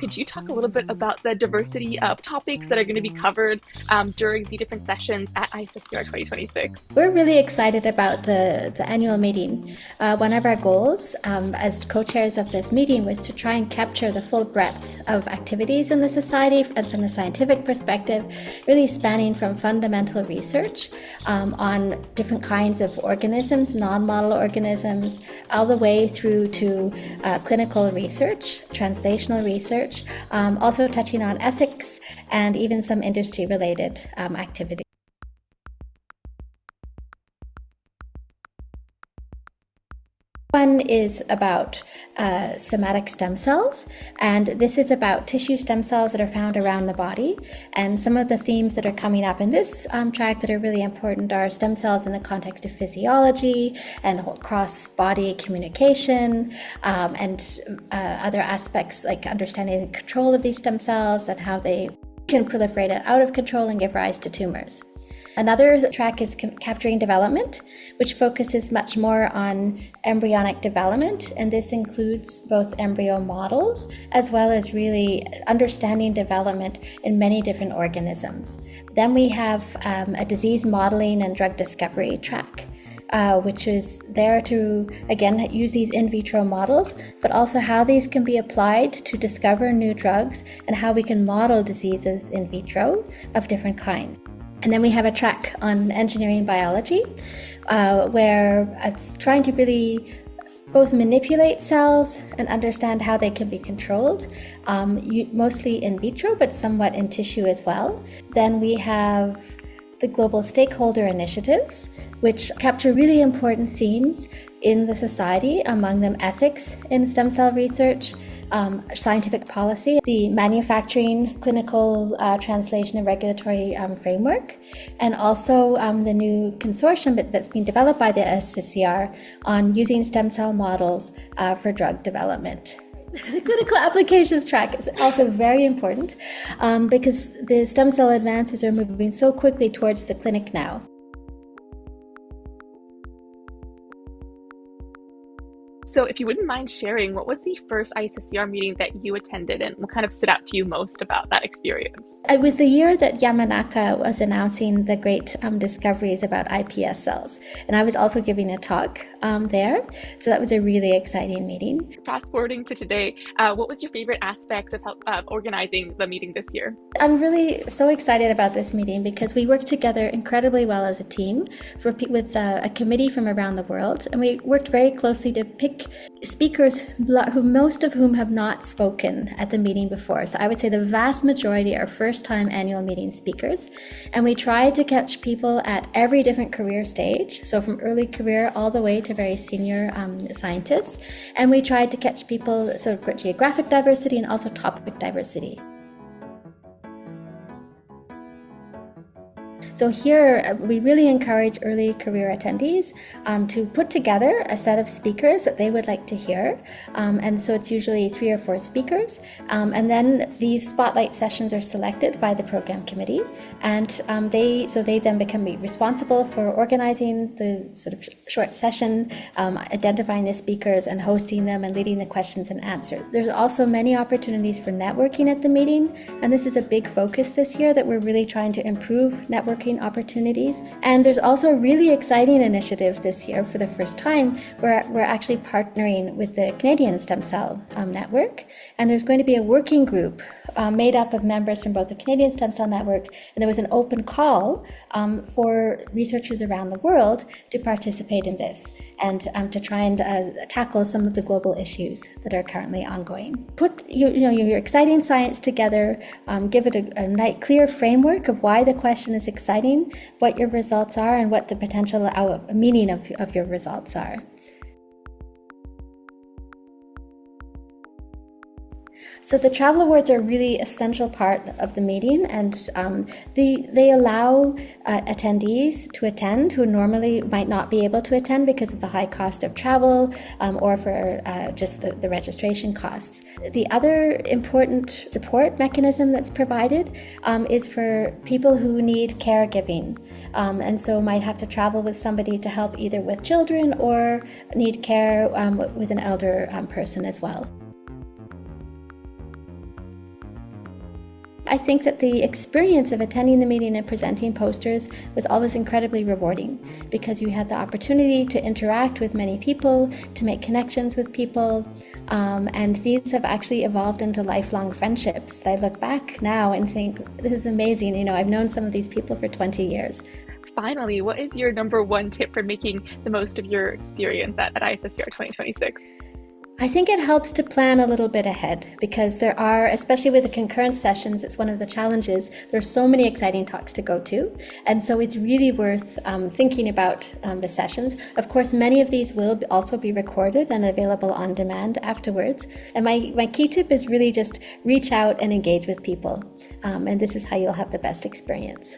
could you talk a little bit about the diversity of topics that are going to be covered during the different sessions at ISSCR 2026? We're really excited about the annual meeting. One of our goals as co-chairs of this meeting was to try and capture the full breadth of activities in the society and from the scientific perspective, really spanning from fundamental research on different kinds of organisms, non-model organisms, all the way through to clinical research, translational research, also touching on ethics and even some industry-related activities. One is about somatic stem cells, and this is about tissue stem cells that are found around the body. And some of the themes that are coming up in this track that are really important are stem cells in the context of physiology and cross-body communication, and other aspects like understanding the control of these stem cells and how they can proliferate out of control and give rise to tumors. Another track is capturing development, which focuses much more on embryonic development, and this includes both embryo models as well as really understanding development in many different organisms. Then we have a disease modeling and drug discovery track, which is there to, again, use these in vitro models, but also how these can be applied to discover new drugs and how we can model diseases in vitro of different kinds. And then we have a track on engineering biology, where it's trying to really both manipulate cells and understand how they can be controlled, mostly in vitro, but somewhat in tissue as well. Then we have the global stakeholder initiatives, which capture really important themes in the society, among them ethics in stem cell research, scientific policy, the manufacturing, clinical, translation and regulatory framework, and also the new consortium that's been developed by the ISSCR on using stem cell models for drug development. The clinical applications track is also very important because the stem cell advances are moving so quickly towards the clinic now. So if you wouldn't mind sharing, what was the first ISSCR meeting that you attended and what kind of stood out to you most about that experience? It was the year that Yamanaka was announcing the great discoveries about iPS cells. And I was also giving a talk there. So that was a really exciting meeting. Fast forwarding to today, what was your favorite aspect of organizing the meeting this year? I'm really so excited about this meeting because we worked together incredibly well as a team with a committee from around the world. And we worked very closely to pick speakers most of whom have not spoken at the meeting before. So I would say the vast majority are first-time annual meeting speakers. And we tried to catch people at every different career stage, so from early career all the way to very senior scientists. And we tried to catch people, so geographic diversity and also topic diversity. So here, we really encourage early career attendees to put together a set of speakers that they would like to hear. And so it's usually 3 or 4 speakers. And then these spotlight sessions are selected by the program committee. And they then become responsible for organizing the sort of short session, identifying the speakers and hosting them and leading the questions and answers. There's also many opportunities for networking at the meeting. And this is a big focus this year, that we're really trying to improve networking opportunities. And there's also a really exciting initiative this year for the first time where we're actually partnering with the Canadian Stem Cell Network. And there's going to be a working group made up of members from both the Canadian Stem Cell Network, and there was an open call for researchers around the world to participate in this and to try and tackle some of the global issues that are currently ongoing. Put your exciting science together, give it a clear framework of why the question is exciting, what your results are, and what the potential meaning of your results are. So the travel awards are a really essential part of the meeting, and they allow attendees to attend who normally might not be able to attend because of the high cost of travel or for just the registration costs. The other important support mechanism that's provided is for people who need caregiving, and so might have to travel with somebody to help either with children or need care with an elder person as well. I think that the experience of attending the meeting and presenting posters was always incredibly rewarding because you had the opportunity to interact with many people, to make connections with people, and these have actually evolved into lifelong friendships. I look back now and think, this is amazing. You know, I've known some of these people for 20 years. Finally, what is your number one tip for making the most of your experience at ISSCR 2026? I think it helps to plan a little bit ahead because there are, especially with the concurrent sessions, it's one of the challenges. There's so many exciting talks to go to. And so it's really worth thinking about the sessions. Of course, many of these will also be recorded and available on demand afterwards. And my key tip is really just reach out and engage with people. And this is how you'll have the best experience.